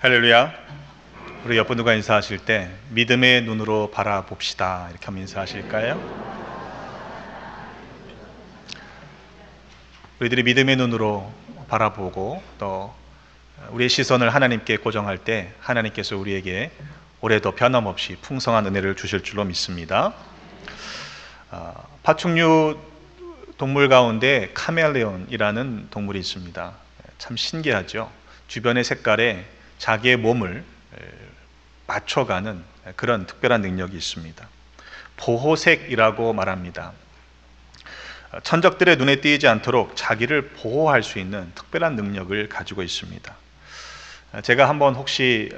할렐루야. 우리 옆 분들과 인사하실 때 믿음의 눈으로 바라봅시다 이렇게 하면 인사하실까요? 우리들이 믿음의 눈으로 바라보고 또 우리의 시선을 하나님께 고정할 때 하나님께서 우리에게 올해도 변함없이 풍성한 은혜를 주실 줄로 믿습니다. 파충류 동물 가운데 카멜레온이라는 동물이 있습니다. 참 신기하죠. 주변의 색깔에 자기의 몸을 맞춰가는 그런 특별한 능력이 있습니다. 보호색이라고 말합니다. 천적들의 눈에 띄지 않도록 자기를 보호할 수 있는 특별한 능력을 가지고 있습니다. 제가 한번 혹시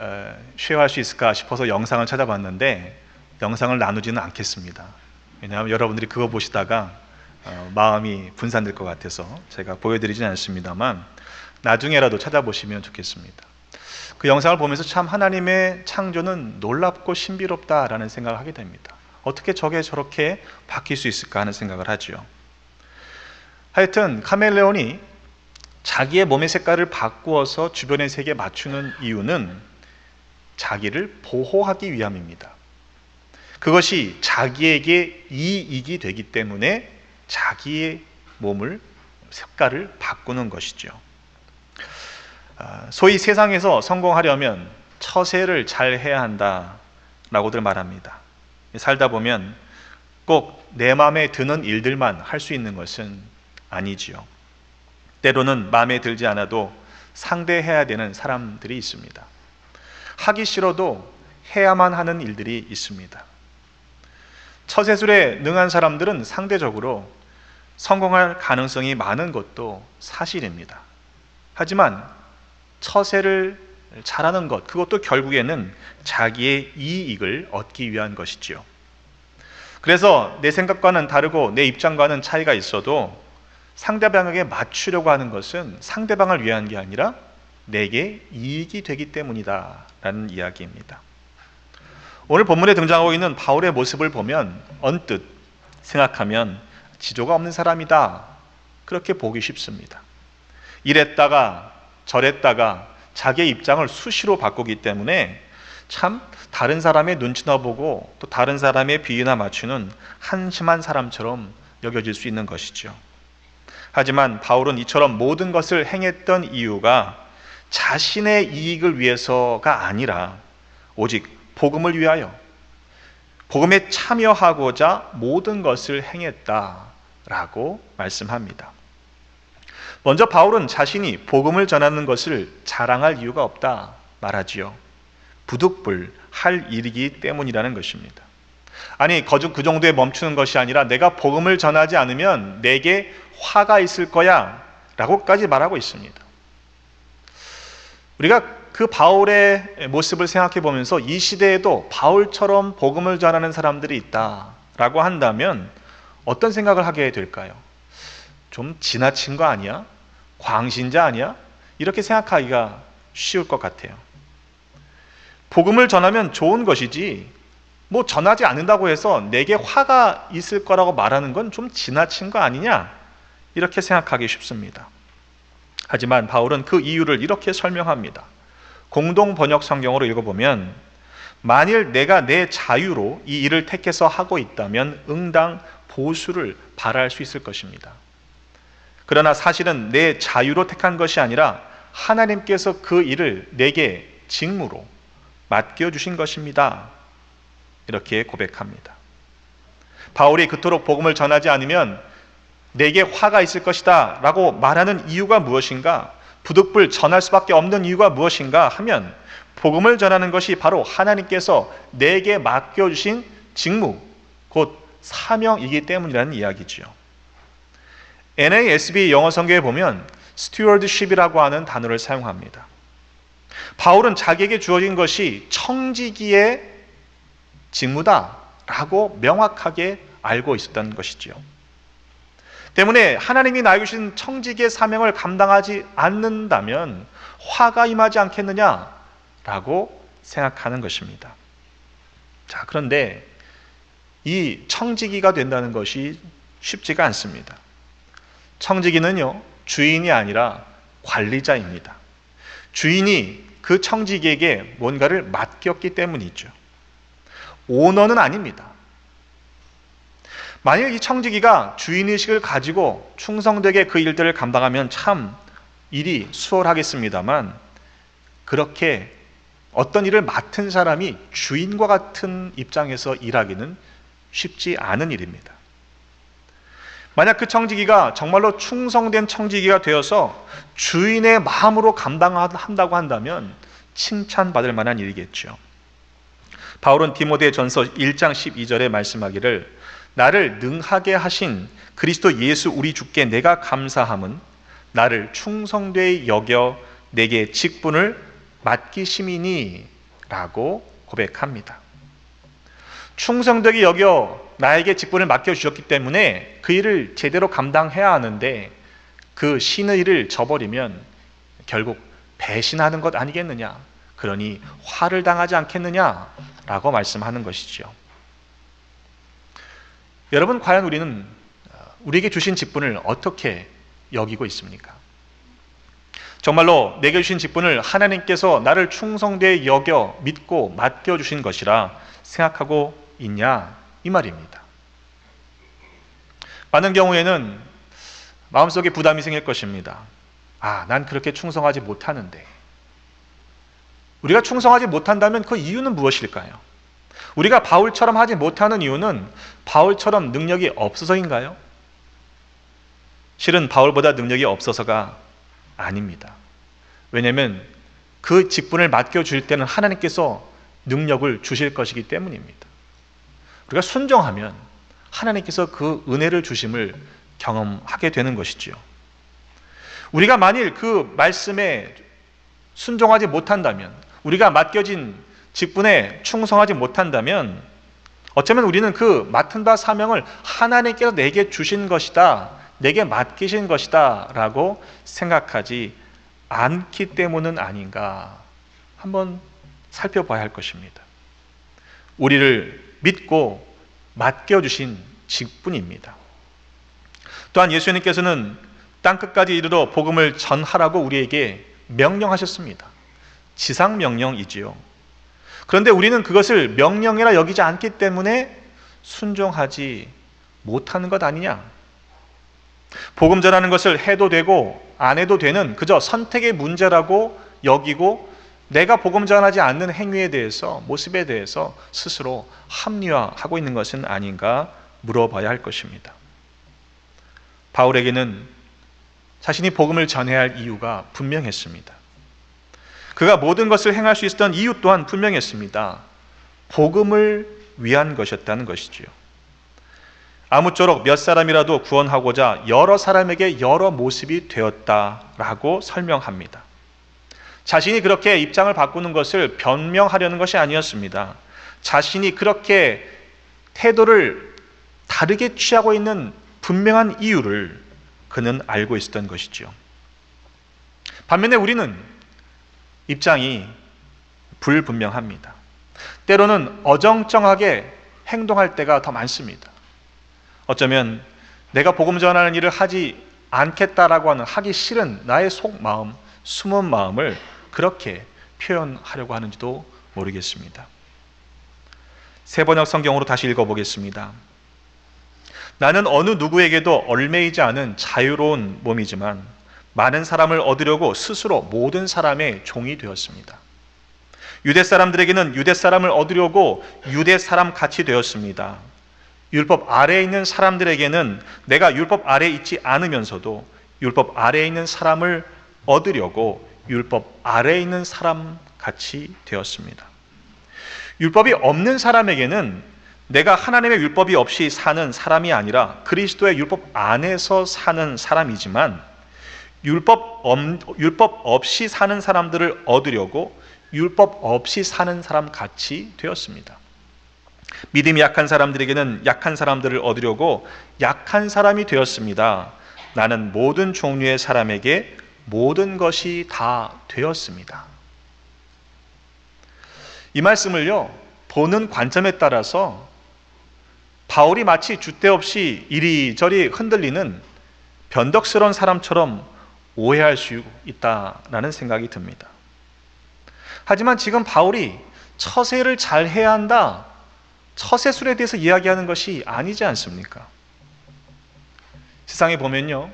쉐어할 수 있을까 싶어서 영상을 찾아봤는데 영상을 나누지는 않겠습니다. 왜냐하면 여러분들이 그거 보시다가 마음이 분산될 것 같아서 제가 보여드리지는 않습니다만 나중에라도 찾아보시면 좋겠습니다. 그 영상을 보면서 참 하나님의 창조는 놀랍고 신비롭다라는 생각을 하게 됩니다. 어떻게 저게 저렇게 바뀔 수 있을까 하는 생각을 하죠. 하여튼 카멜레온이 자기의 몸의 색깔을 바꾸어서 주변의 색에 맞추는 이유는 자기를 보호하기 위함입니다. 그것이 자기에게 이익이 되기 때문에 자기의 몸을 색깔을 바꾸는 것이죠. 소위 세상에서 성공하려면 처세를 잘 해야 한다라고들 말합니다. 살다 보면 꼭 내 마음에 드는 일들만 할 수 있는 것은 아니지요. 때로는 마음에 들지 않아도 상대해야 되는 사람들이 있습니다. 하기 싫어도 해야만 하는 일들이 있습니다. 처세술에 능한 사람들은 상대적으로 성공할 가능성이 많은 것도 사실입니다. 하지만 처세를 잘하는 것, 그것도 결국에는 자기의 이익을 얻기 위한 것이지요. 그래서 내 생각과는 다르고 내 입장과는 차이가 있어도 상대방에게 맞추려고 하는 것은 상대방을 위한 게 아니라 내게 이익이 되기 때문이다 라는 이야기입니다. 오늘 본문에 등장하고 있는 바울의 모습을 보면 언뜻 생각하면 지조가 없는 사람이다 그렇게 보기 쉽습니다. 이랬다가 저랬다가 자기의 입장을 수시로 바꾸기 때문에 참 다른 사람의 눈치나 보고 또 다른 사람의 비위나 맞추는 한심한 사람처럼 여겨질 수 있는 것이죠. 하지만 바울은 이처럼 모든 것을 행했던 이유가 자신의 이익을 위해서가 아니라 오직 복음을 위하여 복음에 참여하고자 모든 것을 행했다라고 말씀합니다. 먼저 바울은 자신이 복음을 전하는 것을 자랑할 이유가 없다 말하지요. 부득불 할 일이기 때문이라는 것입니다. 아니 그 정도에 멈추는 것이 아니라 내가 복음을 전하지 않으면 내게 화가 있을 거야 라고까지 말하고 있습니다. 우리가 그 바울의 모습을 생각해 보면서 이 시대에도 바울처럼 복음을 전하는 사람들이 있다라고 한다면 어떤 생각을 하게 될까요? 좀 지나친 거 아니야? 광신자 아니야? 이렇게 생각하기가 쉬울 것 같아요. 복음을 전하면 좋은 것이지 뭐 전하지 않는다고 해서 내게 화가 있을 거라고 말하는 건 좀 지나친 거 아니냐? 이렇게 생각하기 쉽습니다. 하지만 바울은 그 이유를 이렇게 설명합니다. 공동 번역 성경으로 읽어보면 만일 내가 내 자유로 이 일을 택해서 하고 있다면 응당 보수를 바랄 수 있을 것입니다. 그러나 사실은 내 자유로 택한 것이 아니라 하나님께서 그 일을 내게 직무로 맡겨주신 것입니다. 이렇게 고백합니다. 바울이 그토록 복음을 전하지 않으면 내게 화가 있을 것이다 라고 말하는 이유가 무엇인가? 부득불 전할 수밖에 없는 이유가 무엇인가 하면 복음을 전하는 것이 바로 하나님께서 내게 맡겨주신 직무, 곧 사명이기 때문이라는 이야기지요. NASB 영어 성경에 보면 stewardship이라고 하는 단어를 사용합니다. 바울은 자기에게 주어진 것이 청지기의 직무다라고 명확하게 알고 있었던 것이지요. 때문에 하나님이 나에게 주신 청지기의 사명을 감당하지 않는다면 화가 임하지 않겠느냐라고 생각하는 것입니다. 자, 그런데 이 청지기가 된다는 것이 쉽지가 않습니다. 청지기는요, 주인이 아니라 관리자입니다. 주인이 그 청지기에게 뭔가를 맡겼기 때문이죠. 오너는 아닙니다. 만일 이 청지기가 주인의식을 가지고 충성되게 그 일들을 감당하면 참 일이 수월하겠습니다만, 그렇게 어떤 일을 맡은 사람이 주인과 같은 입장에서 일하기는 쉽지 않은 일입니다. 만약 그 청지기가 정말로 충성된 청지기가 되어서 주인의 마음으로 감당한다고 한다면 칭찬받을 만한 일이겠죠. 바울은 디모데전서 1장 12절에 말씀하기를 나를 능하게 하신 그리스도 예수 우리 주께 내가 감사함은 나를 충성되이 여겨 내게 직분을 맡기심이니 라고 고백합니다. 충성되게 여겨 나에게 직분을 맡겨주셨기 때문에 그 일을 제대로 감당해야 하는데 그 신의 일을 저버리면 결국 배신하는 것 아니겠느냐, 그러니 화를 당하지 않겠느냐라고 말씀하는 것이죠. 여러분, 과연 우리는 우리에게 주신 직분을 어떻게 여기고 있습니까? 정말로 내게 주신 직분을 하나님께서 나를 충성되이 여겨 믿고 맡겨주신 것이라 생각하고 있냐, 이 말입니다. 많은 경우에는 마음속에 부담이 생길 것입니다. 난 그렇게 충성하지 못하는데. 우리가 충성하지 못한다면 그 이유는 무엇일까요? 우리가 바울처럼 하지 못하는 이유는 바울처럼 능력이 없어서인가요? 실은 바울보다 능력이 없어서가 아닙니다. 왜냐하면 그 직분을 맡겨줄 때는 하나님께서 능력을 주실 것이기 때문입니다. 우리가 순종하면 하나님께서 그 은혜를 주심을 경험하게 되는 것이지요. 우리가 만일 그 말씀에 순종하지 못한다면, 우리가 맡겨진 직분에 충성하지 못한다면 어쩌면 우리는 그 맡은 바 사명을 하나님께서 내게 주신 것이다, 내게 맡기신 것이다 라고 생각하지 않기 때문은 아닌가 한번 살펴봐야 할 것입니다. 우리를 믿고 맡겨주신 직분입니다. 또한 예수님께서는 땅끝까지 이르러 복음을 전하라고 우리에게 명령하셨습니다. 지상명령이지요. 그런데 우리는 그것을 명령이라 여기지 않기 때문에 순종하지 못하는 것 아니냐? 복음 전하는 것을 해도 되고 안 해도 되는 그저 선택의 문제라고 여기고 내가 복음 전하지 않는 행위에 대해서, 모습에 대해서 스스로 합리화하고 있는 것은 아닌가 물어봐야 할 것입니다. 바울에게는 자신이 복음을 전해야 할 이유가 분명했습니다. 그가 모든 것을 행할 수 있었던 이유 또한 분명했습니다. 복음을 위한 것이었다는 것이지요. 아무쪼록 몇 사람이라도 구원하고자 여러 사람에게 여러 모습이 되었다라고 설명합니다. 자신이 그렇게 입장을 바꾸는 것을 변명하려는 것이 아니었습니다. 자신이 그렇게 태도를 다르게 취하고 있는 분명한 이유를 그는 알고 있었던 것이죠. 반면에 우리는 입장이 불분명합니다. 때로는 어정쩡하게 행동할 때가 더 많습니다. 어쩌면 내가 복음 전하는 일을 하지 않겠다라고 하는, 하기 싫은 나의 속마음, 숨은 마음을 그렇게 표현하려고 하는지도 모르겠습니다. 세번역 성경으로 다시 읽어보겠습니다. 나는 어느 누구에게도 얽매이지 않은 자유로운 몸이지만 많은 사람을 얻으려고 스스로 모든 사람의 종이 되었습니다. 유대 사람들에게는 유대 사람을 얻으려고 유대 사람 같이 되었습니다. 율법 아래에 있는 사람들에게는 내가 율법 아래에 있지 않으면서도 율법 아래에 있는 사람을 얻으려고 율법 아래에 있는 사람 같이 되었습니다. 율법이 없는 사람에게는 내가 하나님의 율법이 없이 사는 사람이 아니라 그리스도의 율법 안에서 사는 사람이지만 율법 없이 사는 사람들을 얻으려고 율법 없이 사는 사람 같이 되었습니다. 믿음이 약한 사람들에게는 약한 사람들을 얻으려고 약한 사람이 되었습니다. 나는 모든 종류의 사람에게 모든 것이 다 되었습니다. 이 말씀을요, 보는 관점에 따라서 바울이 마치 줏대 없이 이리저리 흔들리는 변덕스러운 사람처럼 오해할 수 있다라는 생각이 듭니다. 하지만 지금 바울이 처세를 잘 해야 한다, 처세술에 대해서 이야기하는 것이 아니지 않습니까? 세상에 보면요,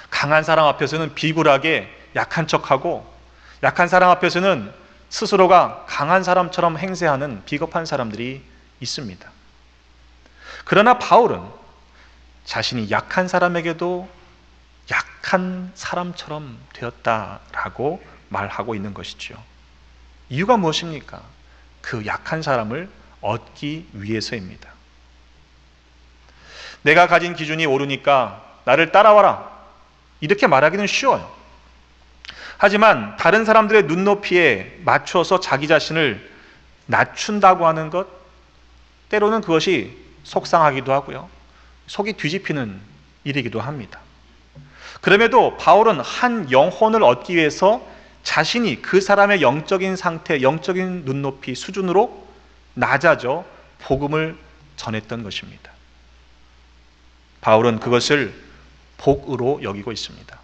강한 사람 앞에서는 비굴하게 약한 척하고, 약한 사람 앞에서는 스스로가 강한 사람처럼 행세하는 비겁한 사람들이 있습니다. 그러나 바울은 자신이 약한 사람에게도 약한 사람처럼 되었다라고 말하고 있는 것이죠. 이유가 무엇입니까? 그 약한 사람을 얻기 위해서입니다. 내가 가진 기준이 오르니까 나를 따라와라, 이렇게 말하기는 쉬워요. 하지만 다른 사람들의 눈높이에 맞춰서 자기 자신을 낮춘다고 하는 것, 때로는 그것이 속상하기도 하고요, 속이 뒤집히는 일이기도 합니다. 그럼에도 바울은 한 영혼을 얻기 위해서 자신이 그 사람의 영적인 상태, 영적인 눈높이 수준으로 낮아져 복음을 전했던 것입니다. 바울은 그것을 복으로 여기고 있습니다.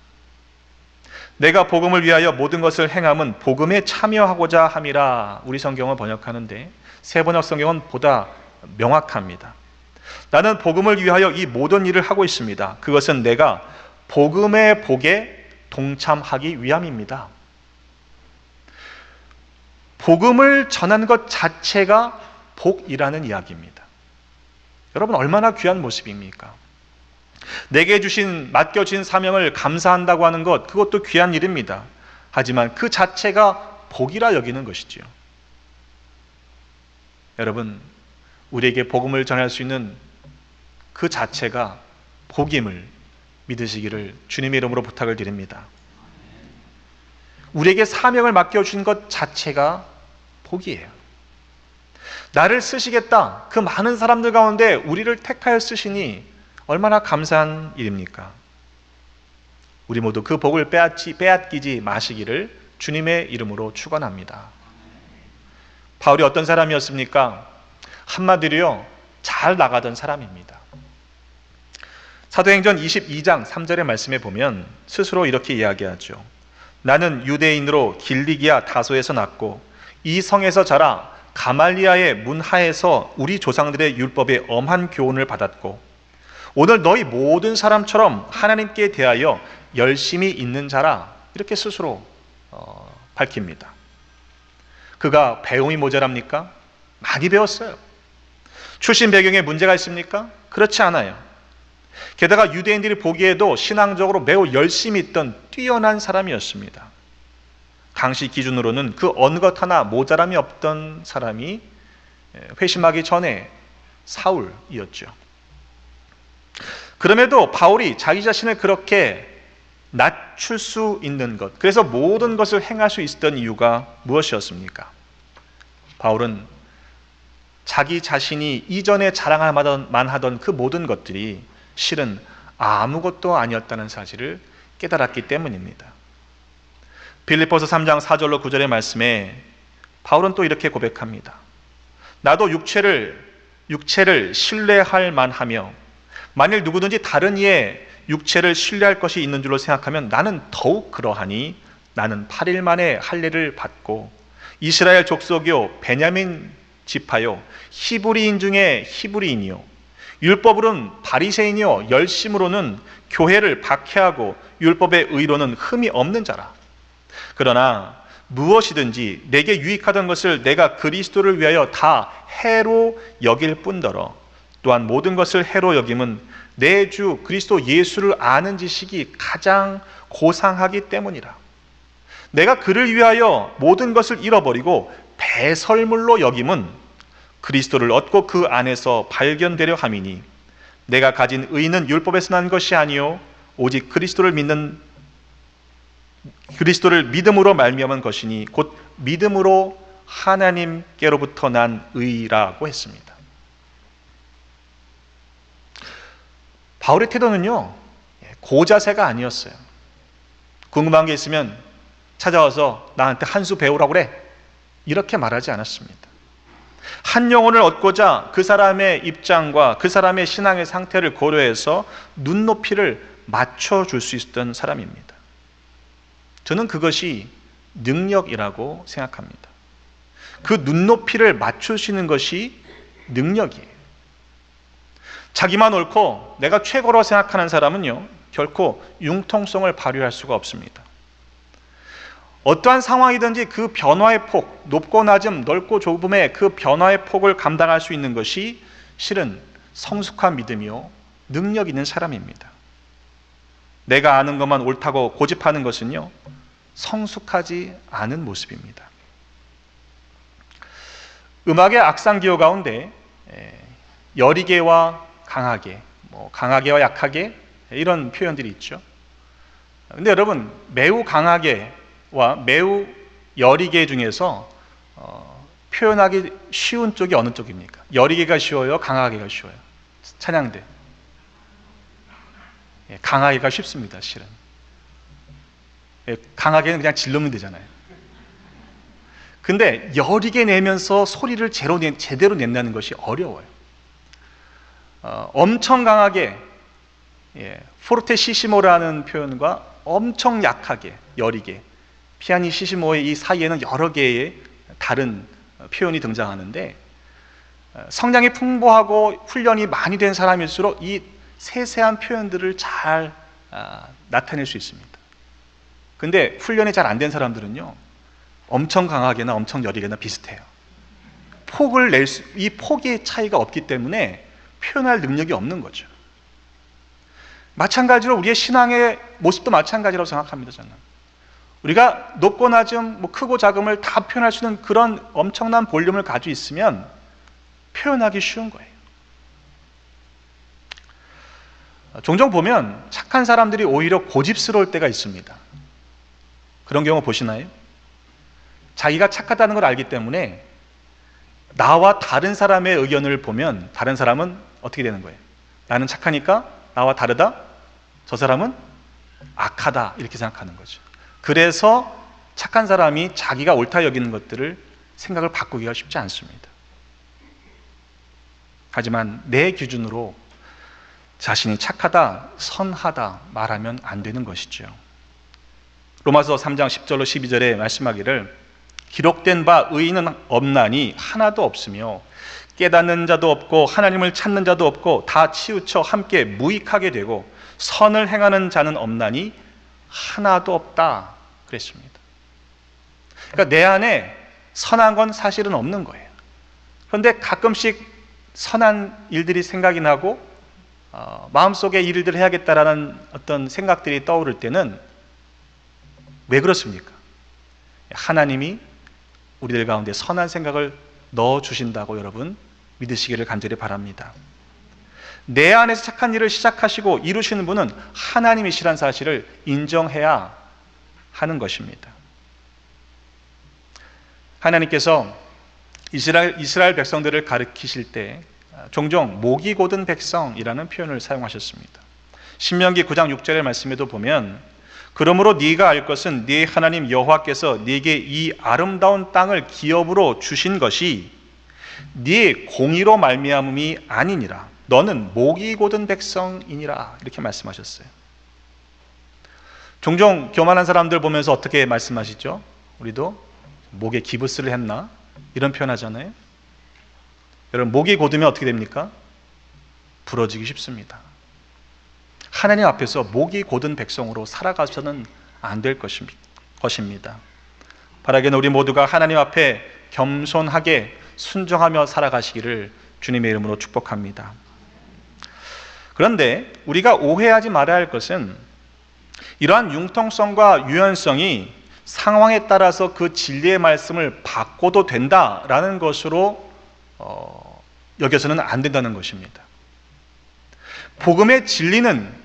내가 복음을 위하여 모든 것을 행함은 복음에 참여하고자 함이라, 우리 성경은 번역하는데 새 번역 성경은 보다 명확합니다. 나는 복음을 위하여 이 모든 일을 하고 있습니다. 그것은 내가 복음의 복에 동참하기 위함입니다. 복음을 전하는 것 자체가 복이라는 이야기입니다. 여러분, 얼마나 귀한 모습입니까? 내게 맡겨진 사명을 감사한다고 하는 것, 그것도 귀한 일입니다. 하지만 그 자체가 복이라 여기는 것이지요. 여러분, 우리에게 복음을 전할 수 있는 그 자체가 복임을 믿으시기를 주님의 이름으로 부탁을 드립니다. 우리에게 사명을 맡겨주신 것 자체가 복이에요. 나를 쓰시겠다, 그 많은 사람들 가운데 우리를 택하여 쓰시니 얼마나 감사한 일입니까? 우리 모두 그 복을 빼앗기지 마시기를 주님의 이름으로 축원합니다. 바울이 어떤 사람이었습니까? 한마디로요, 잘 나가던 사람입니다. 사도행전 22장 3절의 말씀에 보면 스스로 이렇게 이야기하죠. 나는 유대인으로 길리기아 다소에서 났고 이 성에서 자라 가말리아의 문하에서 우리 조상들의 율법의 엄한 교훈을 받았고 오늘 너희 모든 사람처럼 하나님께 대하여 열심히 있는 자라, 이렇게 스스로 밝힙니다. 그가 배움이 모자랍니까? 많이 배웠어요. 출신 배경에 문제가 있습니까? 그렇지 않아요. 게다가 유대인들이 보기에도 신앙적으로 매우 열심히 있던 뛰어난 사람이었습니다. 당시 기준으로는 그 어느 것 하나 모자람이 없던 사람이 회심하기 전에 사울이었죠. 그럼에도 바울이 자기 자신을 그렇게 낮출 수 있는 것, 그래서 모든 것을 행할 수 있었던 이유가 무엇이었습니까? 바울은 자기 자신이 이전에 자랑할 만하던 그 모든 것들이 실은 아무것도 아니었다는 사실을 깨달았기 때문입니다. 빌립보서 3장 4절로 9절의 말씀에 바울은 또 이렇게 고백합니다. 나도 육체를 신뢰할 만하며 만일 누구든지 다른 이의 육체를 신뢰할 것이 있는 줄로 생각하면 나는 더욱 그러하니 나는 8일 만에 할례를 받고 이스라엘 족속이요 베냐민 지파요 히브리인 중에 히브리인이요 율법으로는 바리새인이요 열심으로는 교회를 박해하고 율법의 의로는 흠이 없는 자라. 그러나 무엇이든지 내게 유익하던 것을 내가 그리스도를 위하여 다 해로 여길 뿐더러 또한 모든 것을 해로 여김은 내 주 그리스도 예수를 아는 지식이 가장 고상하기 때문이라. 내가 그를 위하여 모든 것을 잃어버리고 배설물로 여김은 그리스도를 얻고 그 안에서 발견되려 함이니 내가 가진 의는 율법에서 난 것이 아니요 오직 그리스도를 믿음으로 말미암은 것이니 곧 믿음으로 하나님께로부터 난 의라고 했습니다. 바울의 태도는요, 고자세가 아니었어요. 궁금한 게 있으면 찾아와서 나한테 한 수 배우라고 그래, 이렇게 말하지 않았습니다. 한 영혼을 얻고자 그 사람의 입장과 그 사람의 신앙의 상태를 고려해서 눈높이를 맞춰줄 수 있었던 사람입니다. 저는 그것이 능력이라고 생각합니다. 그 눈높이를 맞추시는 것이 능력이에요. 자기만 옳고 내가 최고로 생각하는 사람은요, 결코 융통성을 발휘할 수가 없습니다. 어떠한 상황이든지 그 변화의 폭, 높고 낮음, 넓고 좁음의 그 변화의 폭을 감당할 수 있는 것이 실은 성숙한 믿음이요, 능력 있는 사람입니다. 내가 아는 것만 옳다고 고집하는 것은요, 성숙하지 않은 모습입니다. 음악의 악상기호 가운데 여리게와 강하게, 강하게와 약하게 이런 표현들이 있죠. 근데 여러분, 매우 강하게와 매우 여리게 중에서 표현하기 쉬운 쪽이 어느 쪽입니까? 여리게가 쉬워요? 강하게가 쉬워요? 찬양대. 강하게가 쉽습니다, 실은. 강하게는 그냥 질르면 되잖아요. 근데 여리게 내면서 소리를 제대로 낸다는 것이 어려워요. 엄청 강하게, 포르테시시모라는 표현과 엄청 약하게, 여리게, 피아니시시모의 이 사이에는 여러 개의 다른 표현이 등장하는데, 성장이 풍부하고 훈련이 많이 된 사람일수록 이 세세한 표현들을 잘 나타낼 수 있습니다. 근데 훈련이 잘 안 된 사람들은요, 엄청 강하게나 엄청 여리게나 비슷해요. 이 폭의 차이가 없기 때문에 표현할 능력이 없는 거죠. 마찬가지로 우리의 신앙의 모습도 마찬가지라고 생각합니다, 저는. 우리가 높고 낮음, 크고 작음을 다 표현할 수 있는 그런 엄청난 볼륨을 가지고 있으면 표현하기 쉬운 거예요. 종종 보면 착한 사람들이 오히려 고집스러울 때가 있습니다. 그런 경우 보시나요? 자기가 착하다는 걸 알기 때문에 나와 다른 사람의 의견을 보면 다른 사람은 어떻게 되는 거예요? 나는 착하니까 나와 다르다? 저 사람은 악하다, 이렇게 생각하는 거죠. 그래서 착한 사람이 자기가 옳다 여기는 것들을 생각을 바꾸기가 쉽지 않습니다. 하지만 내 기준으로 자신이 착하다, 선하다 말하면 안 되는 것이죠. 로마서 3장 10절로 12절에 말씀하기를 기록된 바 의인은 없나니 하나도 없으며 깨닫는 자도 없고 하나님을 찾는 자도 없고 다 치우쳐 함께 무익하게 되고 선을 행하는 자는 없나니 하나도 없다 그랬습니다. 그러니까 내 안에 선한 건 사실은 없는 거예요. 그런데 가끔씩 선한 일들이 생각이 나고 마음속에 이 일들을 해야겠다라는 어떤 생각들이 떠오를 때는 왜 그렇습니까? 하나님이 우리들 가운데 선한 생각을 넣어주신다고 여러분 믿으시기를 간절히 바랍니다. 내 안에서 착한 일을 시작하시고 이루시는 분은 하나님이시란 사실을 인정해야 하는 것입니다. 하나님께서 이스라엘 백성들을 가르치실 때 종종 목이 곧은 백성이라는 표현을 사용하셨습니다. 신명기 9장 6절의 말씀에도 보면 그러므로 네가 알 것은 네 하나님 여호와께서 네게 이 아름다운 땅을 기업으로 주신 것이 네 공의로 말미암음이 아니니라. 너는 목이 곧은 백성이니라. 이렇게 말씀하셨어요. 종종 교만한 사람들 보면서 어떻게 말씀하시죠? 우리도 목에 기부스를 했나? 이런 표현하잖아요. 여러분, 목이 곧으면 어떻게 됩니까? 부러지기 쉽습니다. 하나님 앞에서 목이 곧은 백성으로 살아가서는 안 될 것입니다. 바라기는 우리 모두가 하나님 앞에 겸손하게 순종하며 살아가시기를 주님의 이름으로 축복합니다. 그런데 우리가 오해하지 말아야 할 것은 이러한 융통성과 유연성이 상황에 따라서 그 진리의 말씀을 바꿔도 된다라는 것으로 여겨서는 안 된다는 것입니다. 복음의 진리는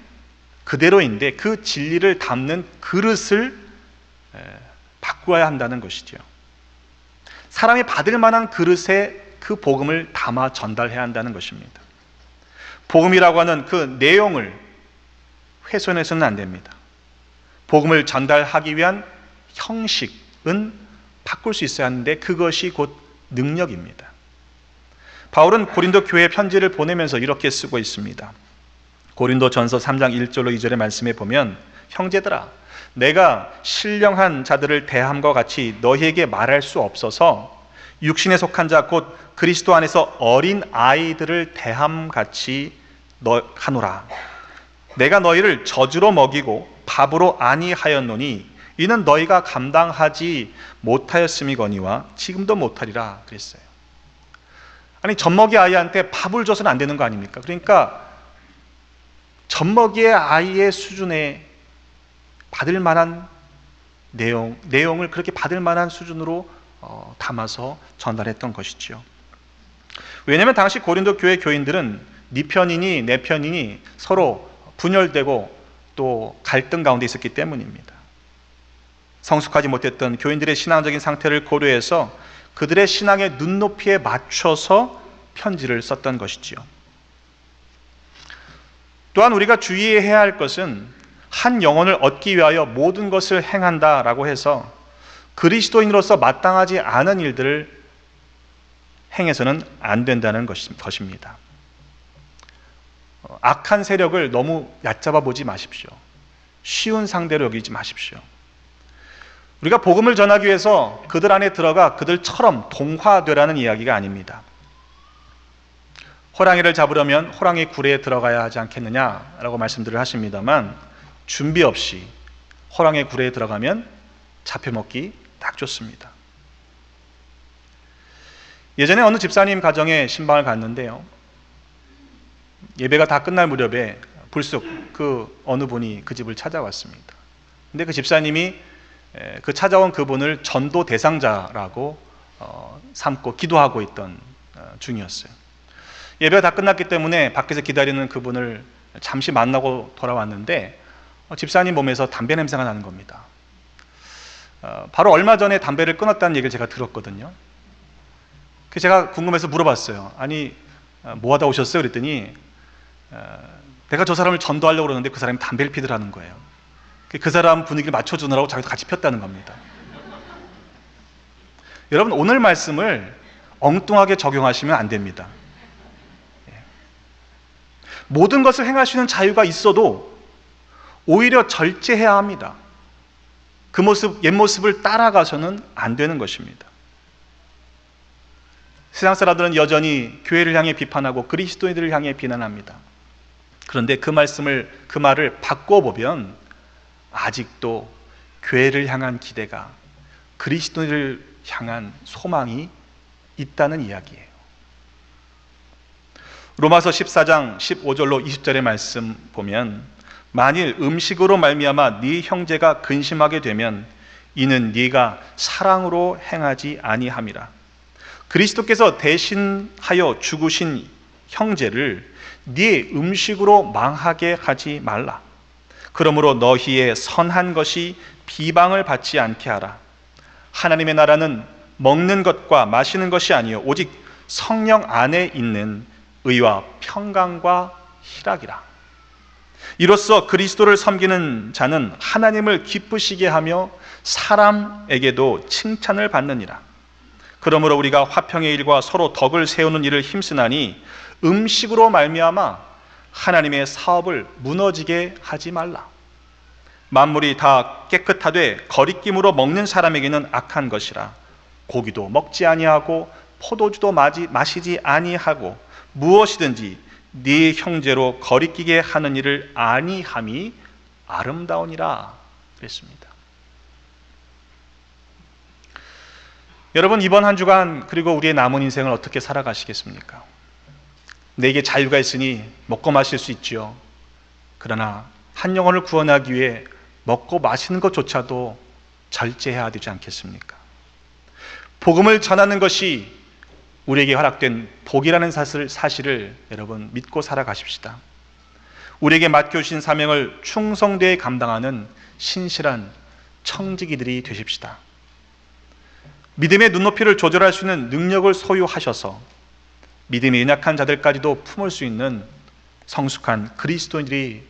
그대로인데 그 진리를 담는 그릇을 바꾸어야 한다는 것이죠. 사람이 받을 만한 그릇에 그 복음을 담아 전달해야 한다는 것입니다. 복음이라고 하는 그 내용을 훼손해서는 안 됩니다. 복음을 전달하기 위한 형식은 바꿀 수 있어야 하는데 그것이 곧 능력입니다. 바울은 고린도 교회 편지를 보내면서 이렇게 쓰고 있습니다. 고린도전서 3장 1절로 2절의 말씀에 보면 형제들아 내가 신령한 자들을 대함과 같이 너희에게 말할 수 없어서 육신에 속한 자 곧 그리스도 안에서 어린 아이들을 대함같이 하노라. 내가 너희를 젖으로 먹이고 밥으로 아니하였노니 이는 너희가 감당하지 못하였음이거니와 지금도 못하리라 그랬어요. 아니, 젖먹이 아이한테 밥을 줘서는 안 되는 거 아닙니까? 그러니까 젖먹이의 아이의 수준에 받을 만한 내용을 그렇게 받을 만한 수준으로 담아서 전달했던 것이죠. 왜냐하면 당시 고린도 교회 교인들은 네 편이니 내 편이니 서로 분열되고 또 갈등 가운데 있었기 때문입니다. 성숙하지 못했던 교인들의 신앙적인 상태를 고려해서 그들의 신앙의 눈높이에 맞춰서 편지를 썼던 것이지요. 또한 우리가 주의해야 할 것은 한 영혼을 얻기 위하여 모든 것을 행한다라고 해서 그리스도인으로서 마땅하지 않은 일들을 행해서는 안 된다는 것입니다. 악한 세력을 너무 얕잡아 보지 마십시오. 쉬운 상대로 여기지 마십시오. 우리가 복음을 전하기 위해서 그들 안에 들어가 그들처럼 동화되라는 이야기가 아닙니다. 호랑이를 잡으려면 호랑이 굴에 들어가야 하지 않겠느냐라고 말씀들을 하십니다만 준비 없이 호랑이 굴에 들어가면 잡혀먹기 딱 좋습니다. 예전에 어느 집사님 가정에 신방을 갔는데요. 예배가 다 끝날 무렵에 불쑥 그 어느 분이 그 집을 찾아왔습니다. 근데 그 집사님이 그 찾아온 그분을 전도 대상자라고 삼고 기도하고 있던 중이었어요. 예배가 다 끝났기 때문에 밖에서 기다리는 그분을 잠시 만나고 돌아왔는데 집사님 몸에서 담배 냄새가 나는 겁니다. 바로 얼마 전에 담배를 끊었다는 얘기를 제가 들었거든요. 그래서 제가 궁금해서 물어봤어요. 아니, 뭐 하다 오셨어요? 그랬더니 내가 저 사람을 전도하려고 그러는데 그 사람이 담배를 피더라는 거예요. 그 사람 분위기를 맞춰주느라고 자기도 같이 폈다는 겁니다. 여러분, 오늘 말씀을 엉뚱하게 적용하시면 안 됩니다. 모든 것을 행할 수 있는 자유가 있어도 오히려 절제해야 합니다. 그 모습, 옛 모습을 따라가서는 안 되는 것입니다. 세상 사람들은 여전히 교회를 향해 비판하고 그리스도인들을 향해 비난합니다. 그런데 그 말을 바꿔보면 아직도 교회를 향한 기대가, 그리스도인을 향한 소망이 있다는 이야기예요. 로마서 14장 15절로 20절의 말씀 보면 만일 음식으로 말미암아 네 형제가 근심하게 되면 이는 네가 사랑으로 행하지 아니함이라. 그리스도께서 대신하여 죽으신 형제를 네 음식으로 망하게 하지 말라. 그러므로 너희의 선한 것이 비방을 받지 않게 하라. 하나님의 나라는 먹는 것과 마시는 것이 아니요 오직 성령 안에 있는 의와 평강과 희락이라. 이로써 그리스도를 섬기는 자는 하나님을 기쁘시게 하며 사람에게도 칭찬을 받느니라. 그러므로 우리가 화평의 일과 서로 덕을 세우는 일을 힘쓰나니 음식으로 말미암아 하나님의 사업을 무너지게 하지 말라. 만물이 다 깨끗하되 거리낌으로 먹는 사람에게는 악한 것이라. 고기도 먹지 아니하고 포도주도 마시지 아니하고 무엇이든지 네 형제로 거리끼게 하는 일을 아니함이 아름다우니라 그랬습니다. 여러분, 이번 한 주간 그리고 우리의 남은 인생을 어떻게 살아가시겠습니까? 내게 자유가 있으니 먹고 마실 수 있지요. 그러나 한 영혼을 구원하기 위해 먹고 마시는 것조차도 절제해야 되지 않겠습니까? 복음을 전하는 것이 우리에게 허락된 복이라는 사실을 여러분 믿고 살아가십시다. 우리에게 맡겨주신 사명을 충성되게 감당하는 신실한 청지기들이 되십시다. 믿음의 눈높이를 조절할 수 있는 능력을 소유하셔서 믿음이 연약한 자들까지도 품을 수 있는 성숙한 그리스도인들이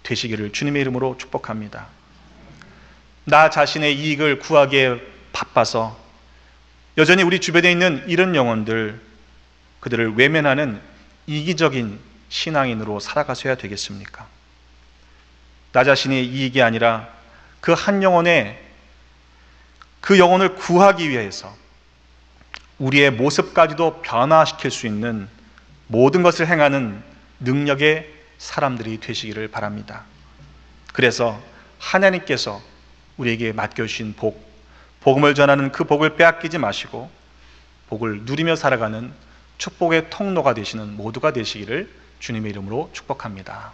되시기를 주님의 이름으로 축복합니다. 나 자신의 이익을 구하기에 바빠서 여전히 우리 주변에 있는 이런 영혼들, 그들을 외면하는 이기적인 신앙인으로 살아가셔야 되겠습니까? 나 자신의 이익이 아니라 그 한 영혼의 그 영혼을 구하기 위해서 우리의 모습까지도 변화시킬 수 있는 모든 것을 행하는 능력의 사람들이 되시기를 바랍니다. 그래서 하나님께서 우리에게 맡겨주신 복음을 전하는 그 복을 빼앗기지 마시고 복을 누리며 살아가는 축복의 통로가 되시는 모두가 되시기를 주님의 이름으로 축복합니다.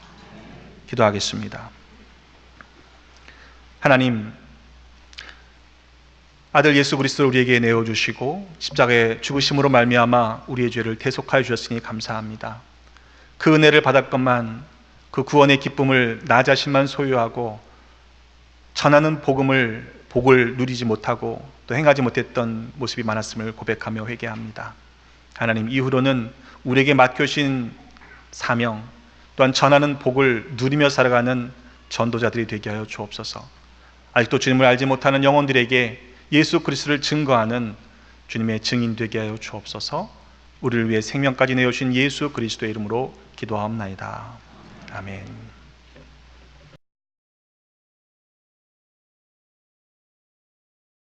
기도하겠습니다. 하나님, 아들 예수 그리스도를 우리에게 내어주시고 십자가의 죽으심으로 말미암아 우리의 죄를 대속하여 주셨으니 감사합니다. 그 은혜를 받았건만 그 구원의 기쁨을 나 자신만 소유하고 전하는 복을 누리지 못하고 또 행하지 못했던 모습이 많았음을 고백하며 회개합니다. 하나님, 이후로는 우리에게 맡겨주신 사명 또한 전하는 복을 누리며 살아가는 전도자들이 되게 하여 주옵소서. 아직도 주님을 알지 못하는 영혼들에게 예수 그리스도를 증거하는 주님의 증인 되게 하여 주옵소서. 우리를 위해 생명까지 내어주신 예수 그리스도의 이름으로 기도하옵나이다. 아멘.